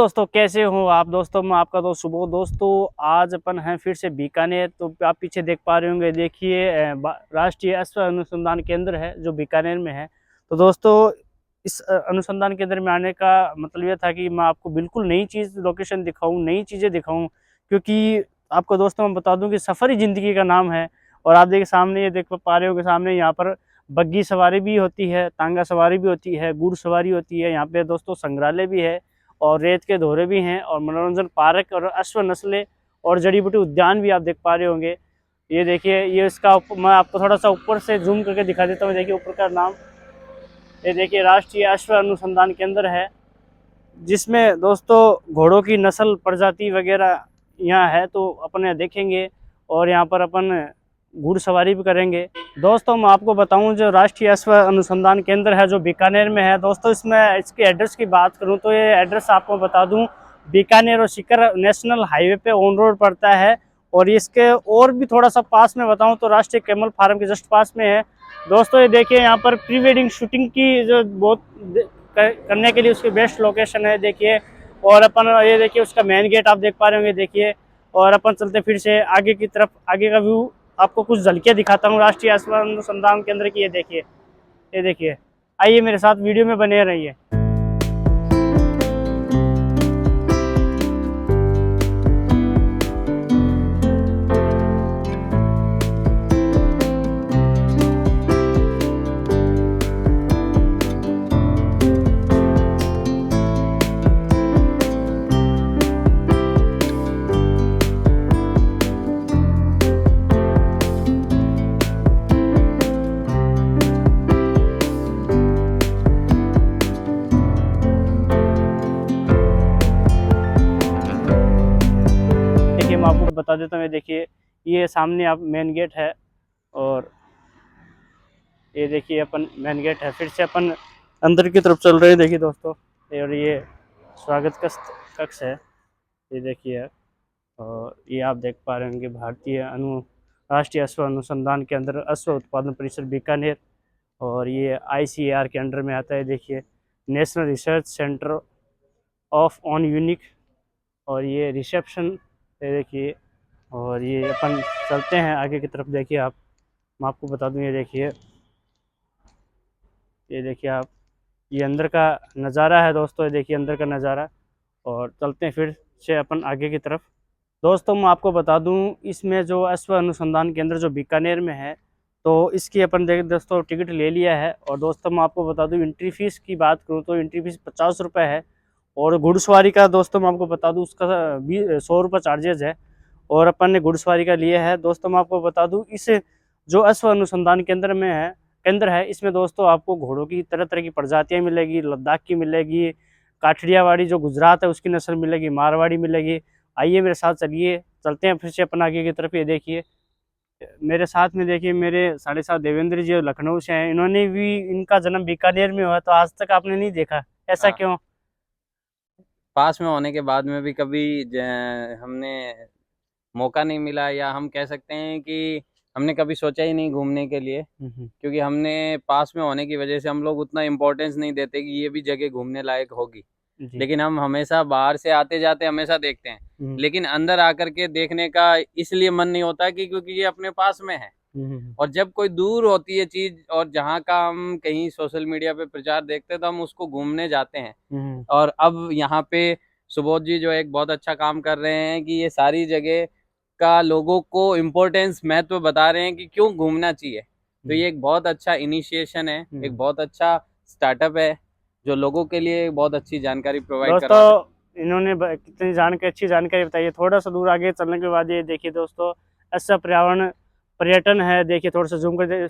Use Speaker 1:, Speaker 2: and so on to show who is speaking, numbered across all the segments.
Speaker 1: दोस्तों कैसे हो आप। दोस्तों मैं आपका दोस्त सुबोध। दोस्तों आज अपन हैं फिर से बीकानेर। तो आप पीछे देख पा रहे होंगे, देखिए राष्ट्रीय अश्व अनुसंधान केंद्र है जो बीकानेर में है। तो दोस्तों इस अनुसंधान केंद्र में आने का मतलब ये था कि मैं आपको बिल्कुल नई चीज़ लोकेशन दिखाऊं, नई चीज़ें दिखाऊं, क्योंकि आपको दोस्तों मैं बता दूं कि सफ़र ही ज़िंदगी का नाम है। और आप देखिए सामने, ये देख पा रहे होंगे सामने, यहाँ पर बग्गी सवारी भी होती है, तांगा सवारी भी होती है, घुड़ सवारी होती है। यहाँ पे दोस्तों संग्रहालय भी है और रेत के दौरे भी हैं और मनोरंजन पार्क और अश्व नस्लें और जड़ी बूटी उद्यान भी आप देख पा रहे होंगे। ये देखिए, ये इसका मैं आपको थोड़ा सा ऊपर से जूम करके दिखा देता हूँ। देखिए ऊपर का नाम, ये देखिए राष्ट्रीय अश्व अनुसंधान केंद्र है, जिसमें दोस्तों घोड़ों की नस्ल प्रजाति वगैरह यहाँ है। तो अपन यहाँ देखेंगे और यहाँ पर अपन घुड़सवारी भी करेंगे। दोस्तों मैं आपको बताऊं, जो राष्ट्रीय अश्व अनुसंधान केंद्र है जो बीकानेर में है, दोस्तों इसमें इसके एड्रेस की बात करूं तो ये एड्रेस आपको बता दूं, बीकानेर और सीकर नेशनल हाईवे पे ऑन रोड पड़ता है। और इसके और भी थोड़ा सा पास में बताऊं तो राष्ट्रीय कैमल फार्म के जस्ट पास में है। दोस्तों ये देखिए, यहाँ पर प्री वेडिंग शूटिंग की जो बहुत करने के लिए उसकी बेस्ट लोकेशन है, देखिए। और अपन ये देखिए उसका मेन गेट आप देख पा रहे होंगे, देखिए। और अपन चलते फिर से आगे की तरफ, आगे का व्यू आपको कुछ झलकियां दिखाता हूँ राष्ट्रीय अश्व अनुसंधान केंद्र की। ये देखिए, ये देखिए, आइए मेरे साथ वीडियो में बने रहिए। मैं आपको बता देता हूँ, ये देखिए, ये सामने आप मेन गेट है और ये देखिए अपन मेन गेट है। फिर से अपन अंदर की तरफ चल रहे हैं, देखिए दोस्तों। और ये स्वागत कक्ष है, ये देखिए। और ये आप देख पा रहे होंगे भारतीय राष्ट्रीय अश्व अनुसंधान केंद्र, अश्व उत्पादन परिसर बीकानेर। और ये ICAR के अंडर में आता है, देखिए, national research centre of on unique. और ये रिसेप्शन है, देखिए। और ये अपन चलते हैं आगे की तरफ, देखिए आप, मैं आपको बता दूं, ये देखिए, ये देखिए आप, ये अंदर का नज़ारा है दोस्तों, ये देखिए अंदर का नज़ारा। और चलते हैं फिर से अपन आगे की तरफ। दोस्तों मैं आपको बता दूं, इसमें जो अश्व अनुसंधान केंद्र जो बीकानेर में है, तो इसकी अपन देख दोस्तों टिकट ले लिया है। और दोस्तों मैं आपको बता दूं, एंट्री फीस की बात करूं तो एंट्री फीस 50 रुपये है। और घुड़सवारी का दोस्तों मैं आपको बता दूं, उसका 100 रुपये चार्जेज है। और अपन ने घुड़सवारी का लिया है। दोस्तों मैं आपको बता दूं, इस जो अश्व अनुसंधान केंद्र है, इसमें दोस्तों आपको घोड़ों की तरह तरह की प्रजातियाँ मिलेगी, लद्दाख की मिलेगी, काठियावाड़ी जो गुजरात है उसकी नस्ल मिलेगी, मारवाड़ी मिलेगी। आइए मेरे साथ चलिए, चलते हैं फिर से अपन आगे की तरफ। ये देखिए मेरे साथ में, देखिए मेरे साढ़े साथ देवेंद्र जी लखनऊ से हैं, इन्होंने भी, इनका जन्म बीकानेर में हुआ, तो आज तक आपने नहीं देखा, ऐसा
Speaker 2: हाँ,
Speaker 1: क्यों?
Speaker 2: पास में होने के बाद में भी कभी हमने मौका नहीं मिला, या हम कह सकते हैं कि हमने कभी सोचा ही नहीं घूमने के लिए, क्योंकि हमने पास में होने की वजह से हम लोग उतना इम्पोर्टेंस नहीं देते कि ये भी जगह घूमने लायक होगी।
Speaker 1: जी।
Speaker 2: लेकिन हम हमेशा बाहर से आते जाते हमेशा देखते हैं, लेकिन अंदर आकर के देखने का इसलिए मन नहीं होता कि क्योंकि ये अपने पास में है। और जब कोई दूर होती है चीज, और जहाँ का हम कहीं सोशल मीडिया पे प्रचार देखते हैं, तो हम उसको घूमने जाते हैं। और अब यहाँ पे सुबोध जी जो एक बहुत अच्छा काम कर रहे हैं कि ये सारी जगह का लोगों को इम्पोर्टेंस, महत्व बता रहे हैं कि क्यों घूमना चाहिए। तो ये एक बहुत अच्छा इनिशिएशन है, एक बहुत अच्छा स्टार्टअप है, जो लोगों के लिए बहुत अच्छी जानकारी प्रोवाइड करवा रहा है।
Speaker 1: दोस्तों इन्होंने कितनी अच्छी जानकारी बताई है। थोड़ा सा दूर आगे चलने के बाद ये देखिए दोस्तों, ऐसा पर्यटन है, देखिए थोड़ा सा जूम कर,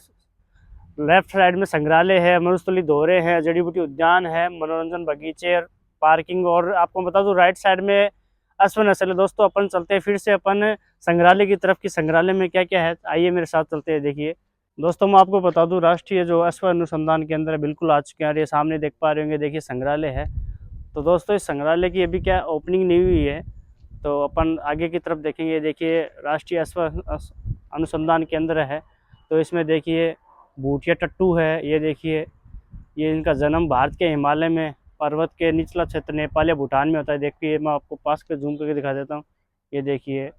Speaker 1: लेफ्ट साइड में संग्रहालय है, मरुस्थली दौरे हैं, जड़ी बूटी उद्यान है, मनोरंजन बगीचे, पार्किंग। और आपको बता दूं राइट साइड में अश्व नस्ल है। दोस्तों अपन चलते हैं फिर से अपन संग्रहालय की तरफ, कि संग्रहालय में क्या क्या है, आइए मेरे साथ चलते हैं। देखिए दोस्तों मैं आपको बता दूं, राष्ट्रीय जो अश्व अनुसंधान केंद्र है बिल्कुल आ चुके हैं। ये सामने देख पा रहे होंगे, देखिए संग्रहालय है। तो दोस्तों इस संग्रहालय की अभी क्या ओपनिंग नहीं हुई है, तो अपन आगे की तरफ देखेंगे। देखिए राष्ट्रीय अश्व अनुसंधान केंद्र है, तो इसमें देखिए भूटिया टट्टू है, ये देखिए, ये इनका जन्म भारत के हिमालय में पर्वत के निचला क्षेत्र नेपाल या भूटान में होता है। देखिए मैं आपको पास के जूम करके दिखा देता हूँ, ये देखिए।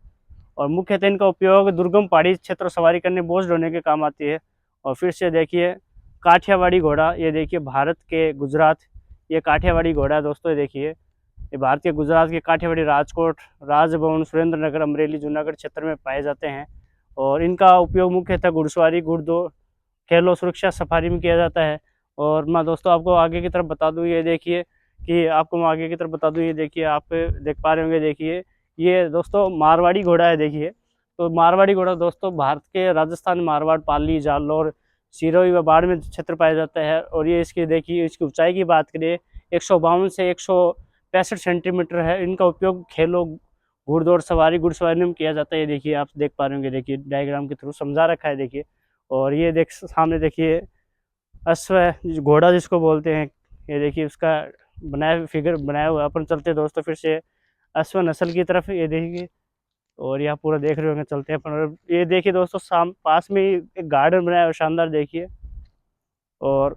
Speaker 1: और मुख्यतः इनका उपयोग दुर्गम पहाड़ी क्षेत्र सवारी करने, बोझ ढोने के काम आती है। और फिर से देखिए काठियावाड़ी घोड़ा, ये देखिए भारत के गुजरात, ये काठियावाड़ी घोड़ा है दोस्तों। ये देखिए ये भारत के गुजरात के काठियावाड़ी, राजकोट, राजभवन, सुरेंद्रनगर, अमरेली, जूनागढ़ क्षेत्र में पाए जाते हैं। और इनका उपयोग मुख्यतः घुड़सवारी, घुड़दौड़, खेलों, सुरक्षा, सफारी में किया जाता है। और मैं दोस्तों आपको आगे की तरफ बता दूं, ये देखिए कि आपको मैं आगे की तरफ बता दूं, ये देखिए आप देख पा रहे होंगे, देखिए ये दोस्तों मारवाड़ी घोड़ा है। देखिए तो मारवाड़ी घोड़ा दोस्तों भारत के राजस्थान, मारवाड़, पाली, जालौर, सिरोही व बाड़मेर क्षेत्र पाया जाता है। और ये इसकी देखिए इसकी ऊंचाई की बात करें 152 से 165 सेंटीमीटर है। इनका उपयोग खेलों, घुड़दौड़, सवारी, घुड़सवारी में किया जाता है। ये देखिए आप देख पा रहे होंगे, देखिए डायग्राम के थ्रू समझा रखा है, देखिए। और ये देख सामने देखिए अश्व घोड़ा जिसको बोलते हैं, ये देखिए उसका बनाया फिगर बनाया हुआ। अपन चलते हैं दोस्तों फिर से अश्व नस्ल की तरफ, ये देखिए। और यहाँ पूरा देख रहे होंगे, चलते हैं अपन। और ये देखिए दोस्तों पास में ही एक गार्डन बनाया हुआ शानदार, देखिए। और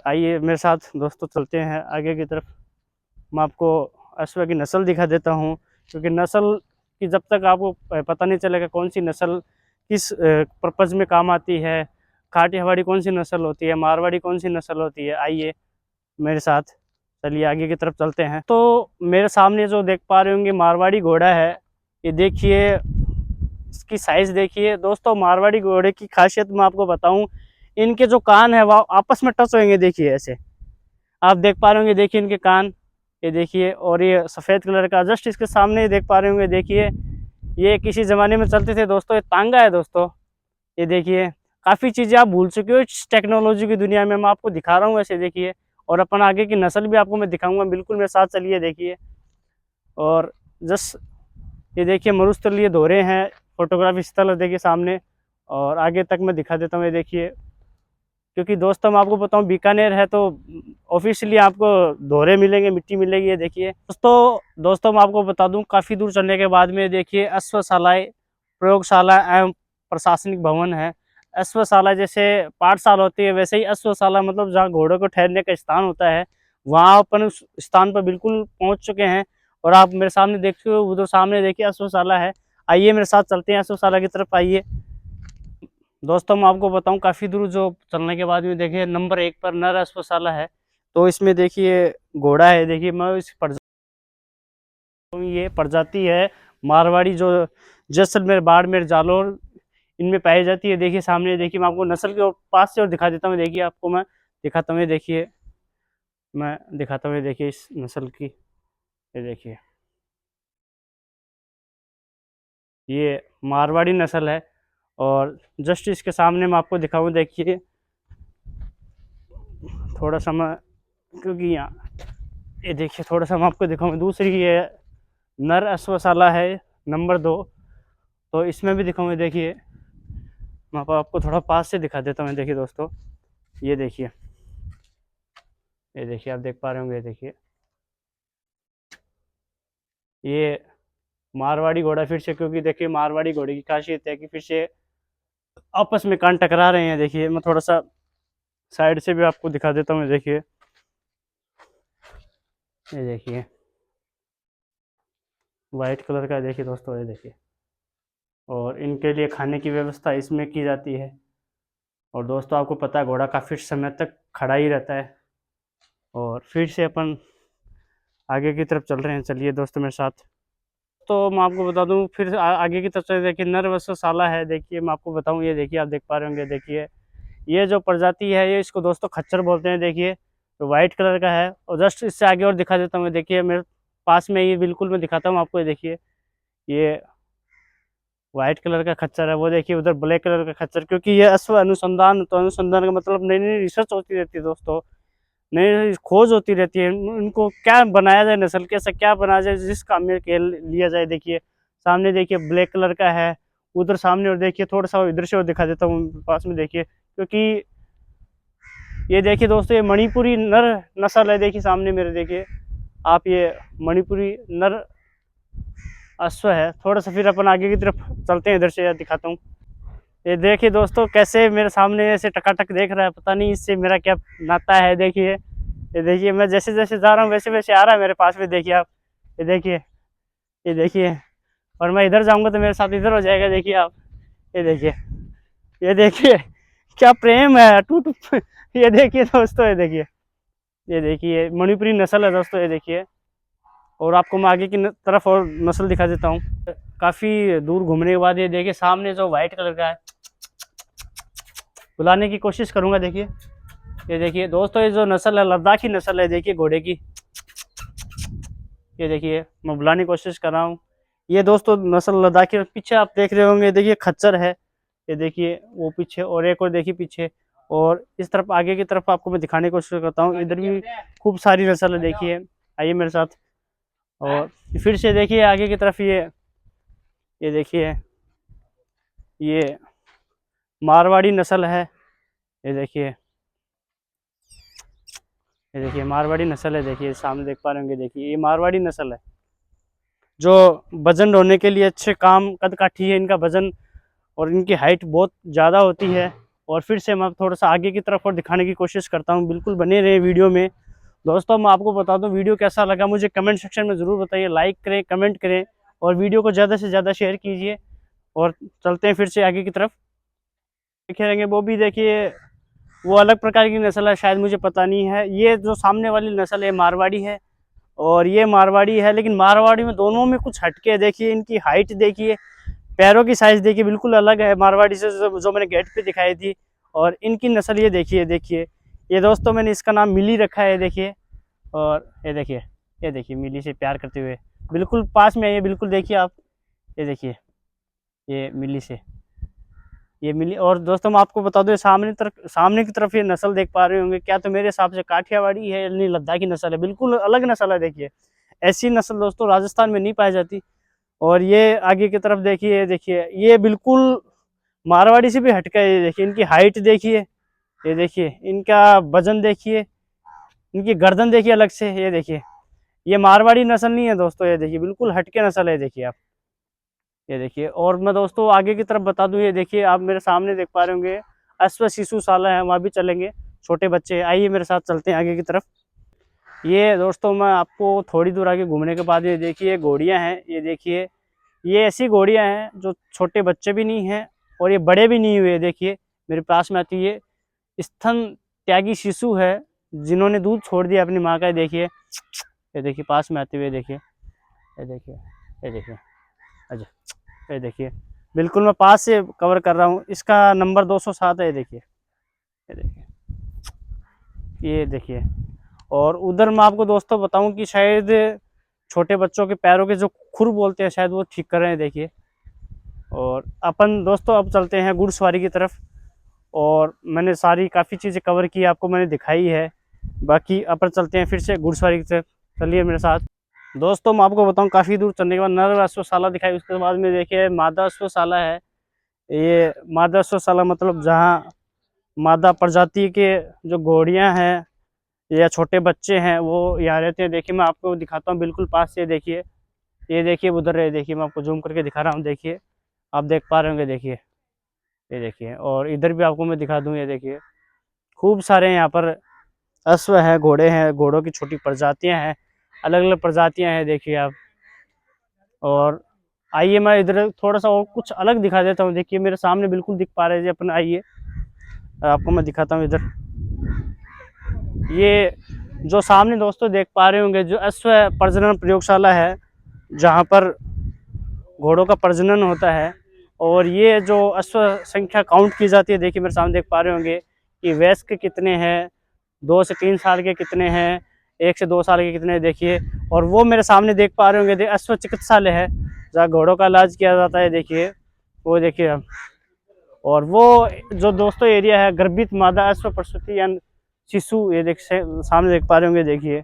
Speaker 1: आइए मेरे साथ दोस्तों चलते हैं आगे की तरफ। मैं आपको अश्व की नस्ल दिखा देता हूँ, क्योंकि नस्ल की जब तक आपको पता नहीं चलेगा कौन सी नस्ल किस पर्पज़ में काम आती है, काठियावाड़ी कौन सी नस्ल होती है, मारवाड़ी कौन सी नस्ल होती है, आइए मेरे साथ चलिए आगे की तरफ चलते हैं। तो मेरे सामने जो देख पा रहे होंगे मारवाड़ी घोड़ा है, ये देखिए इसकी साइज़ देखिए दोस्तों। मारवाड़ी घोड़े की खासियत मैं आपको बताऊं, इनके जो कान है वो आपस में टच होंगे, देखिए ऐसे आप देख पा रहे होंगे, देखिए इनके कान, ये देखिए। और ये सफ़ेद कलर का जस्ट इसके सामने ही देख पा रहे होंगे, देखिए ये किसी ज़माने में चलते थे दोस्तों, ये तांगा है दोस्तों। ये देखिए काफ़ी चीज़ें आप भूल चुके हो इस टेक्नोलॉजी की दुनिया में, मैं आपको दिखा रहा हूँ ऐसे, देखिए। और अपन आगे की नस्ल भी आपको मैं दिखाऊंगा, बिल्कुल मेरे साथ चलिए, देखिए। और जस्ट ये देखिए मरुस्थलीय दौरे हैं, फोटोग्राफी स्थल देखिए सामने। और आगे तक मैं दिखा देता हूँ, ये देखिए। क्योंकि दोस्तों मैं आपको बताऊं बीकानेर है तो ऑफिशियली आपको दोहरे मिलेंगे, मिट्टी मिलेगी, ये देखिए। दोस्तों मैं आपको बता दूं काफ़ी दूर चलने के बाद में देखिए अश्वशालाएँ, प्रयोगशाला एवं प्रशासनिक भवन है। अश्वशाला जैसे पाठशाला होती है, वैसे ही अश्वशाला मतलब जहाँ घोड़ों को ठहरने का स्थान होता है, वहाँ अपन उस स्थान पर बिल्कुल पहुँच चुके हैं। और आप मेरे सामने देखते हो उधर सामने देखिए अश्वशाला है। आइए मेरे साथ चलते हैं अश्वशाला की तरफ, आइए। दोस्तों मैं आपको बताऊं काफ़ी दूर जो चलने के बाद में देखिए नंबर 1 पर नर अश्वशाला है। तो इसमें देखिए घोड़ा है, देखिए मैं इस ये प्रजाति है मारवाड़ी, जो जैसलमेर, बाड़मेर, जालौर इनमें पाई जाती है। देखिए सामने देखिए मैं आपको नस्ल के पास से और दिखा देता हूँ, देखिए आपको मैं दिखाता हूँ, देखिए मैं दिखाता हूँ, देखिए इस नस्ल की, ये देखिए ये मारवाड़ी नस्ल है। और जस्ट इसके सामने मैं आपको दिखाऊँ, देखिए थोड़ा सा मैं, क्योंकि यहाँ ये देखिए थोड़ा सा मैं आपको दिखाऊँ, दूसरी ये नर अश्वशाला है नंबर 2, तो इसमें भी दिखाऊँगा। देखिए मैं आपको थोड़ा पास से दिखा देता हूँ, देखिए दोस्तों ये देखिए, ये देखिए आप देख पा रहे होंगे, देखिए ये मारवाड़ी घोड़ा फिर से, क्योंकि देखिए मारवाड़ी घोड़े की खासियत है कि फिर से आपस में कान टकरा रहे हैं। देखिए मैं थोड़ा सा साइड से भी आपको दिखा देता हूँ, देखिए ये देखिए वाइट कलर का, देखिए दोस्तों ये देखिए। और इनके लिए खाने की व्यवस्था इसमें की जाती है। और दोस्तों आपको पता है घोड़ा काफ़ी समय तक खड़ा ही रहता है। और फिर से अपन आगे की तरफ चल रहे हैं, चलिए दोस्तों मेरे साथ। तो मैं आपको बता दूं फिर आगे की तरफ से, देखिए नर अश्वशाला है। देखिए मैं आपको बताऊं, ये देखिए आप देख पा रहे होंगे, देखिए ये जो प्रजाति है ये इसको दोस्तों खच्चर बोलते हैं। देखिए तो वाइट कलर का है। और जस्ट इससे आगे और दिखा देता हूँ, देखिए मेरे पास में ये बिल्कुल मैं दिखाता हूँ आपको, ये देखिए ये वाइट कलर का खच्चर है, वो देखिए उधर ब्लैक कलर का खच्चर। क्योंकि ये अश्व अनुसंधान, तो अनुसंधान का मतलब नई नई रिसर्च होती रहती है दोस्तों, नई नई खोज होती रहती है, उनको क्या बनाया जाए, नस्ल कैसा क्या बनाया जाए जिस काम में लिया जाए। देखिए सामने देखिए ब्लैक कलर का है उधर सामने। और देखिए थोड़ा सा इधर से और दिखा देता हूँ पास में, देखिए क्योंकि ये देखिए दोस्तों ये मणिपुरी नर नस्ल है। देखिए सामने मेरे, देखिए आप ये मणिपुरी नर अश्व है। थोड़ा सा फिर अपन आगे की तरफ चलते हैं, इधर से दिखाता हूँ। ये देखिए दोस्तों कैसे मेरे सामने ऐसे टकाटक देख रहा है, पता नहीं इससे मेरा क्या नाता है। देखिए ये देखिए मैं जैसे जैसे जा रहा हूँ वैसे वैसे आ रहा है मेरे पास में, देखिए आप, ये देखिए, ये देखिए। और मैं इधर जाऊंगा तो मेरे साथ इधर हो जाएगा, देखिए आप, ये देखिए, ये देखिए क्या प्रेम है टू टू। ये देखिए दोस्तों, ये देखिए, ये देखिए मणिपुरी नस्ल है दोस्तों, ये देखिए। और आपको मैं आगे की तरफ और नस्ल दिखा देता हूँ। काफ़ी दूर घूमने के बाद ये देखिए सामने जो वाइट कलर का है, बुलाने की कोशिश करूंगा, देखिए, ये देखिए दोस्तों, ये जो नस्ल है लद्दाखी नस्ल है, देखिए घोड़े की, ये देखिए मैं बुलाने की कोशिश कर रहा हूँ। ये दोस्तों नस्ल लद्दाखी, पीछे आप देख रहे होंगे, देखिए खच्चर है, ये देखिए वो पीछे, और एक और देखिए पीछे। और इस तरफ आगे की तरफ आपको मैं दिखाने की कोशिश करता हूँ, इधर भी खूब सारी नस्ल है, देखिए, आइए मेरे साथ। और फिर से देखिए आगे की तरफ, ये देखिए, ये मारवाड़ी नस्ल है, ये देखिए, ये देखिए मारवाड़ी नस्ल है, देखिए सामने देख पा रहे होंगे, देखिए ये मारवाड़ी नस्ल है, जो वजन ढोने के लिए अच्छे काम, कद काठी है इनका वजन, और इनकी हाइट बहुत ज़्यादा होती है। और फिर से मैं थोड़ा सा आगे की तरफ और दिखाने की कोशिश करता हूँ, बिल्कुल बने रहे वीडियो में। दोस्तों मैं आपको बता दूं वीडियो कैसा लगा मुझे कमेंट सेक्शन में ज़रूर बताइए, लाइक करें, कमेंट करें, और वीडियो को ज़्यादा से ज़्यादा शेयर कीजिए। और चलते हैं फिर से आगे की तरफ, देखे रहेंगे वो भी, देखिए वो अलग प्रकार की नस्ल है, शायद मुझे पता नहीं है। ये जो सामने वाली नस्ल है मारवाड़ी है, और ये मारवाड़ी है, लेकिन मारवाड़ी में दोनों में कुछ हटके है, देखिए इनकी हाइट देखिए, पैरों की साइज देखिए बिल्कुल अलग है मारवाड़ी से, जो मैंने गेट पे दिखाई थी। और इनकी नस्ल ये देखिए, देखिए ये दोस्तों मैंने इसका नाम मिली रखा है, देखिए। और ये देखिए, ये देखिए मिली से प्यार करते हुए बिल्कुल पास में आइए, बिल्कुल देखिए आप, ये देखिए, ये मिली से, ये मिली। और दोस्तों मैं आपको बता दूं सामने की तरफ ये नस्ल देख पा रहे होंगे, क्या तो मेरे हिसाब से काठियावाड़ी है, यानी लद्दाखी नस्ल है, बिल्कुल अलग नस्ल है, देखिए ऐसी नस्ल दोस्तों राजस्थान में नहीं पाई जाती। और ये आगे की तरफ देखिए, देखिए ये बिल्कुल मारवाड़ी से भी हटका है, ये देखिए इनकी हाइट देखिए, ये देखिए इनका वजन देखिए, इनकी गर्दन देखिए अलग से, ये देखिए ये मारवाड़ी नस्ल नहीं है दोस्तों, ये देखिए बिल्कुल हटके नस्ल है, देखिए आप, ये देखिए। और मैं दोस्तों आगे की तरफ बता दूं, ये देखिए आप मेरे सामने देख पा रहे होंगे अश्व शिशुशाला है, वहाँ भी चलेंगे, छोटे बच्चे, आइए मेरे साथ चलते हैं आगे की तरफ। ये दोस्तों मैं आपको थोड़ी दूर आगे घूमने के बाद ये देखिए घोड़ियाँ हैं, ये देखिए ये ऐसी घोड़ियाँ हैं जो छोटे बच्चे भी नहीं हैं और ये बड़े भी नहीं हुए, देखिए मेरे पास में आती है, स्तन त्यागी शिशु है, जिन्होंने दूध छोड़ दिया अपनी माँ का, देखिए, ये देखिए पास में आते हुए, देखिए, ये देखिए, ये देखिए, अच्छा, ये देखिए बिल्कुल मैं पास से कवर कर रहा हूँ, इसका नंबर 207 है, ये देखिए, ये देखिए, ये देखिए। और उधर मैं आपको दोस्तों बताऊं कि शायद छोटे बच्चों के पैरों के जो खुर बोलते हैं, शायद वो ठीक कर रहे हैं, देखिए। और अपन दोस्तों अब चलते हैं घुड़सवारी की तरफ, और मैंने सारी काफ़ी चीज़ें कवर की, आपको मैंने दिखाई है, बाकी अपन चलते हैं फिर से घुड़सवारी की तरफ, चलिए मेरे साथ। दोस्तों मैं आपको बताऊं काफ़ी दूर चलने के बाद नर अश्वशाला दिखाई, उसके बाद में देखिए मादा अश्वशाला है। ये मादा अश्वशाला मतलब जहाँ मादा प्रजाति के जो घोड़ियाँ हैं या छोटे बच्चे हैं वो यहाँ रहते हैं, देखिए मैं आपको दिखाता हूँ बिल्कुल पास से, देखिए, ये देखिए उधर है, देखिए मैं आपको जूम करके दिखा रहा हूँ, देखिए आप देख पा रहे होंगे, देखिए, ये देखिए। और इधर भी आपको मैं दिखा दूँ, ये देखिए खूब सारे यहाँ पर अश्व हैं, घोड़े हैं, घोड़ों की छोटी प्रजातियाँ हैं, अलग अलग प्रजातियाँ हैं, देखिए आप। और आइए मैं इधर थोड़ा सा और कुछ अलग दिखा देता हूँ, देखिए मेरे सामने बिल्कुल दिख पा रहे हैं अपन, आइए आपको मैं दिखाता हूँ इधर। ये जो सामने दोस्तों देख पा रहे होंगे जो अश्व प्रजनन प्रयोगशाला है, जहाँ पर घोड़ों का प्रजनन होता है, और ये जो अश्व संख्या काउंट की जाती है, देखिए मेरे सामने देख पा रहे होंगे कि वयस्क कितने हैं, 2 से 3 साल के कितने हैं, 1 से 2 साल के कितने हैं, देखिए। और वो मेरे सामने देख पा रहे होंगे अश्व चिकित्सालय है, जहाँ घोड़ों का इलाज किया जाता है, देखिए वो देखिए आप। और वो जो दोस्तों एरिया है गर्भित मादा अश्व प्रसूति या शिशु, ये सामने देख पा रहे होंगे, देखिए।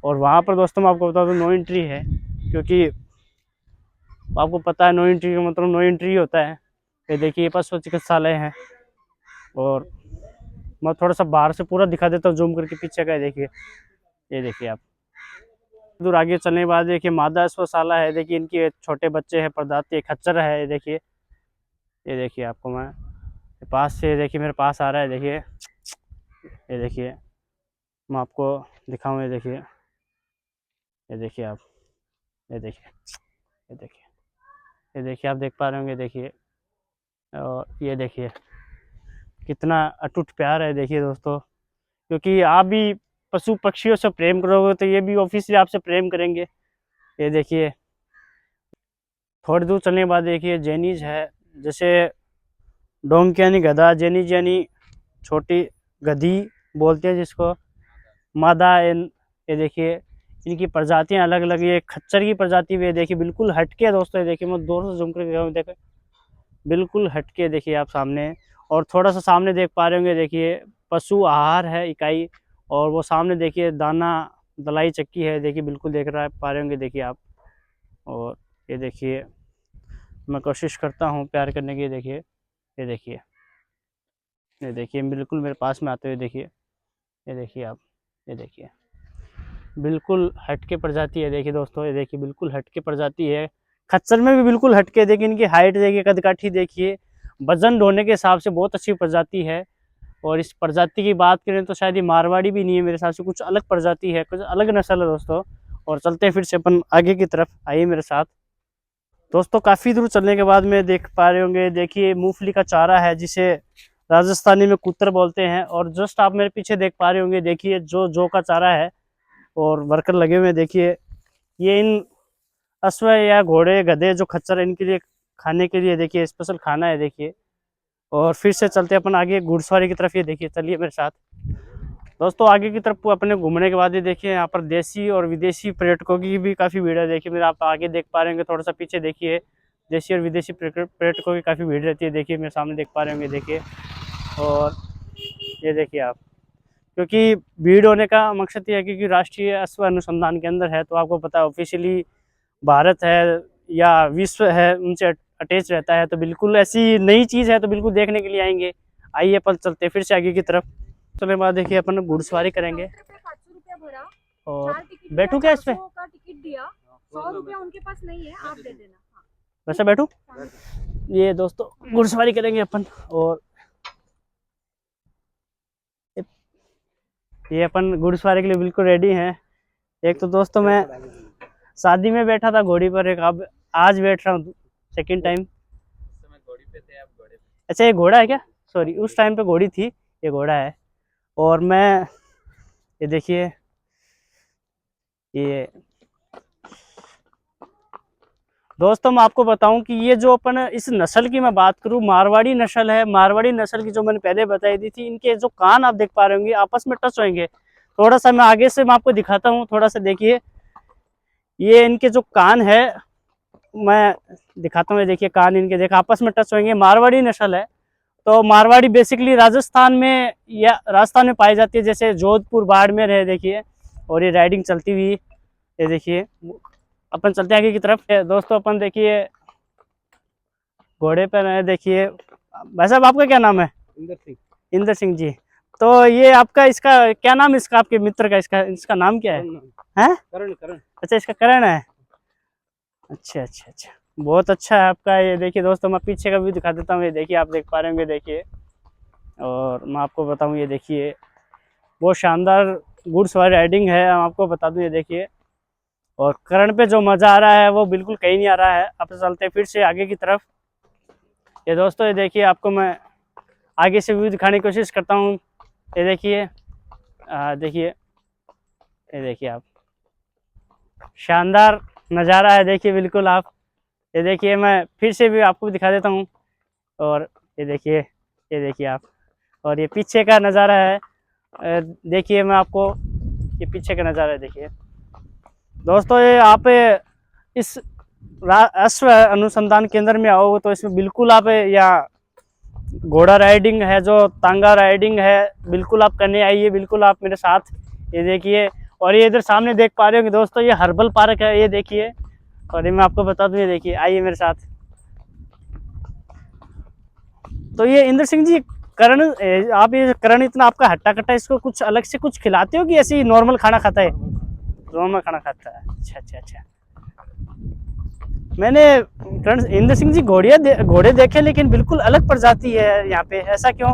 Speaker 1: और वहाँ पर दोस्तों मैं आपको बता दूँ नो एंट्री है, क्योंकि आपको पता है नो एंट्री का मतलब नो एंट्री होता है। ये देखिए पशु चिकित्सालय है, और मैं थोड़ा सा बाहर से पूरा दिखा देता हूँ जूम करके पीछे का, देखिए, ये देखिए आप। दूर आगे चलने के बाद देखिए मादा अश्वशाला है, देखिए इनके छोटे बच्चे हैं, प्रजाति खच्चर है, ये देखिए, ये देखिए आपको मैं पास से, देखिए मेरे पास आ रहा है, देखिए, ये देखिए मैं आपको दिखाऊँ। ये देखिए, ये देखिए आप, ये देखिए, ये देखिए, ये देखिए, आप देख पा रहे होंगे। देखिए, और ये देखिए कितना अटूट प्यार है। देखिए दोस्तों, क्योंकि आप भी पशु पक्षियों से प्रेम करोगे तो ये भी ऑब्वियसली आपसे प्रेम करेंगे। ये देखिए, थोड़ी दूर चलने के बाद देखिए जेनीज है, जैसे डोंकी यानी गधा, जेनीज यानी छोटी गधी बोलते हैं जिसको, मादा। ये देखिए इनकी प्रजातियां अलग अलग। ये खच्चर की प्रजाति भी है, देखिए बिल्कुल हटके है दोस्तों। ये देखिए मैं दूर से जूम करके देखो, बिल्कुल हटके देखिए आप सामने। और थोड़ा सा सामने देख पा रहे होंगे, देखिए पशु आहार है इकाई, और वो सामने देखिए दाना दलाई चक्की है। देखिए बिल्कुल देख रहा है पा रहे होंगे देखिए आप। और ये देखिए मैं कोशिश करता हूँ प्यार करने की। देखिए, ये देखिए, ये देखिए बिल्कुल मेरे पास में आते हुए देखिए, ये देखिए आप, ये देखिए बिल्कुल हटके प्रजाति है। देखिए दोस्तों, ये देखिए बिल्कुल हटके प्रजाति है। खच्चर में भी बिल्कुल हटके। देखिए इनकी हाइट देखिए, कदकाठी देखिए, वजन ढोने के हिसाब से बहुत अच्छी प्रजाति है। और इस प्रजाति की बात करें तो शायद ये मारवाड़ी भी नहीं है मेरे हिसाब से, कुछ अलग प्रजाति है, कुछ अलग नस्ल है दोस्तों। और चलते हैं फिर से अपन आगे की तरफ, आइए मेरे साथ। दोस्तों काफ़ी दूर चलने के बाद में देख पा रहे होंगे, देखिए मूंगफली का चारा है जिसे राजस्थानी में कुतर बोलते हैं। और जस्ट आप मेरे पीछे देख पा रहे होंगे, देखिए जो का चारा है और वर्कर लगे हुए हैं। देखिए ये इन अश्व या घोड़े गधे जो खच्चर है इनके लिए खाने के लिए देखिए स्पेशल खाना है। देखिए, और फिर से चलते हैं अपन आगे घुड़सवारी की तरफ। ये देखिए, चलिए मेरे साथ दोस्तों आगे की तरफ। अपने घूमने के बाद ये देखिए यहाँ पर देसी और विदेशी पर्यटकों की भी काफ़ी भीड़ है। देखिए मेरे आप आगे देख पा रहे होंगे, थोड़ा सा पीछे देखिए, देसी और विदेशी पर्यटकों की काफ़ी भीड़ रहती है। देखिए मेरे सामने देख पा रहे होंगे, देखिए। और ये देखिए आप, क्योंकि भीड़ होने का मकसद ये है क्योंकि राष्ट्रीय अश्व अनुसंधान केंद्र है, तो आपको पता है ऑफिशियली भारत है या विश्व है उनसे अटैच रहता है। तो बिल्कुल ऐसी नई चीज़ है तो बिल्कुल देखने के लिए आएंगे। आइए अपन चलते फिर से आगे की तरफ। चलने बाद देखिए अपन घुड़सवारी करेंगे।
Speaker 3: 500 रुपया भरा
Speaker 1: और बैठू क्या इस पे?
Speaker 3: का टिकट दिया, 100 रुपया उनके पास नहीं है, आप दे देना। हाँ।
Speaker 1: वैसे बैठू। ये दोस्तों घुड़सवारी करेंगे अपन। और ये अपन घुड़सवारी के लिए बिल्कुल रेडी हैं। एक तो दोस्तों मैं शादी में बैठा था घोड़ी पर, एक अब आज बैठ रहा हूँ सेकंड टाइम।
Speaker 2: घोड़ी पे थे, आप घोड़े पे।
Speaker 1: अच्छा ये घोड़ा है क्या? सॉरी, उस टाइम पे घोड़ी थी, ये घोड़ा है। और मैं ये देखिए, ये दोस्तों मैं आपको बताऊं कि ये जो अपन इस नस्ल की मैं बात करूं, मारवाड़ी नस्ल है। मारवाड़ी नस्ल की जो मैंने पहले बताई दी थी, इनके जो कान आप देख पा रहे होंगे आपस में टच होंगे। थोड़ा सा मैं आगे से मैं आपको दिखाता हूं, थोड़ा सा देखिए, ये इनके जो कान है मैं दिखाता हूँ। ये देखिए कान इनके देखा आपस में टच होंगे। मारवाड़ी नस्ल है, तो मारवाड़ी बेसिकली राजस्थान में या राजस्थान में पाई जाती है, जैसे जोधपुर बाड़मेर है। देखिए, और ये राइडिंग चलती हुई, ये देखिए अपन चलते हैं आगे की तरफ। दोस्तों अपन देखिए घोड़े पर है। देखिए भाई साहब आपका क्या नाम है?
Speaker 4: इंदर सिंह।
Speaker 1: इंदर सिंह जी। तो ये आपका इसका क्या नाम, इसका आपके मित्र का इसका नाम क्या है? हैं?
Speaker 4: करण।
Speaker 1: अच्छा इसका करण है। अच्छा अच्छा अच्छा, बहुत अच्छा है आपका। ये देखिए दोस्तों मैं पीछे का भी दिखा देता हूँ। ये देखिए आप देख पा रहे होंगे, देखिए। और मैं आपको बताऊँ, ये देखिए बहुत शानदार घुड़सवारी राइडिंग है, मैं आपको बता दूँ। ये देखिए, और करण पे जो मज़ा आ रहा है वो बिल्कुल कहीं नहीं आ रहा है। अब चलते फिर से आगे की तरफ। ये दोस्तों ये देखिए, आपको मैं आगे से व्यू दिखाने की कोशिश करता हूँ। ये देखिए, देखिए, ये देखिए आप, शानदार नज़ारा है। देखिए बिल्कुल आप, ये देखिए मैं फिर से भी आपको दिखा देता हूँ। और ये देखिए आप, और ये पीछे का नज़ारा है। देखिए मैं आपको, ये पीछे का नज़ारा है। देखिए दोस्तों, ये आप इस अश्व अनुसंधान केंद्र में आओ तो इसमें बिल्कुल आप या घोड़ा राइडिंग है, जो तांगा राइडिंग है, बिल्कुल आप करने आइए, बिल्कुल आप मेरे साथ। ये देखिए, और ये इधर सामने देख पा रहे हो कि दोस्तों ये हर्बल पार्क है। ये देखिए, और ये मैं आपको बता दूं, ये देखिए, आइए मेरे साथ। तो ये इंद्र सिंह जी, करण, आप ये करण इतना आपका हट्टा कट्टा, इसको कुछ अलग से कुछ खिलाते हो कि ऐसे ही नॉर्मल खाना खाता है? नॉर्मल खाना खाता है। अच्छा अच्छा अच्छा। मैंने करण इंद्र सिंह जी घोड़े देखे, लेकिन बिल्कुल अलग प्रजाति है यहाँ पे, ऐसा क्यों?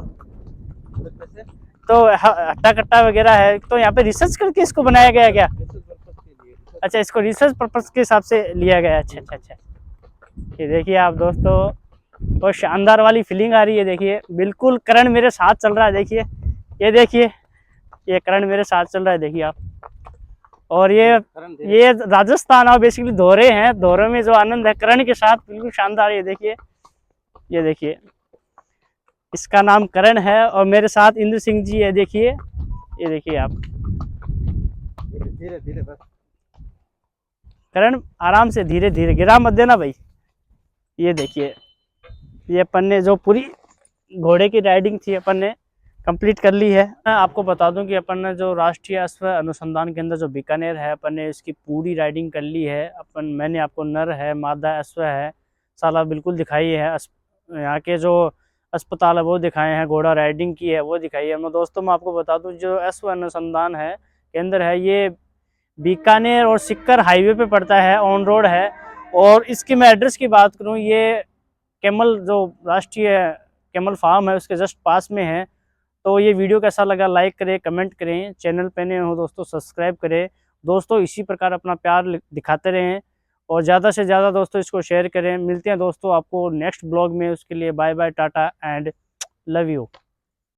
Speaker 1: तो हट्टा कट्टा वगैरह है, तो यहाँ पे रिसर्च करके इसको बनाया गया है क्या? अच्छा, इसको रिसर्च पर्पस के हिसाब से लिया गया है। अच्छा अच्छा अच्छा। ये देखिए आप दोस्तों, और शानदार वाली फीलिंग आ रही है। देखिए बिल्कुल करण मेरे साथ चल रहा है। देखिए ये देखिए, ये करण मेरे साथ चल रहा है, देखिए आप। और ये राजस्थान और बेसिकली धोरे हैं, धोरे में जो आनंद है करण के साथ बिल्कुल शानदार। ये देखिए, ये देखिए, इसका नाम करण है और मेरे साथ इंद्र सिंह जी है। देखिए, ये देखिए आप,
Speaker 4: धीरे धीरे बस।
Speaker 1: करण आराम से, धीरे धीरे, गिरा मत देना भाई। ये देखिए, ये अपन ने जो पूरी घोड़े की राइडिंग थी अपन ने कंप्लीट कर ली है। मैं आपको बता दूं कि अपन ने जो राष्ट्रीय अश्व अनुसंधान केंद्र जो बीकानेर है, अपन ने इसकी पूरी राइडिंग कर ली है। मैंने आपको नर है, मादा अश्व है, साला बिल्कुल दिखाई है। यहाँ के जो अस्पताल है वो दिखाए हैं, घोड़ा राइडिंग की है वो दिखाई है। मैं दोस्तों मैं आपको बता दूं, जो अश्व अनुसंधान है केंद्र है, ये बीकानेर और सिक्कर हाईवे पे पड़ता है, ऑन रोड है। और इसकी मैं एड्रेस की बात करूँ, ये कैमल जो राष्ट्रीय कैमल फार्म है उसके जस्ट पास में है। तो ये वीडियो कैसा लगा लाइक करें, कमेंट करें, चैनल पे नए हो दोस्तों सब्सक्राइब करें। दोस्तों इसी प्रकार अपना प्यार दिखाते रहें और ज़्यादा से ज़्यादा दोस्तों इसको शेयर करें। मिलते हैं दोस्तों आपको नेक्स्ट ब्लॉग में, उसके लिए bye bye, tata and love you.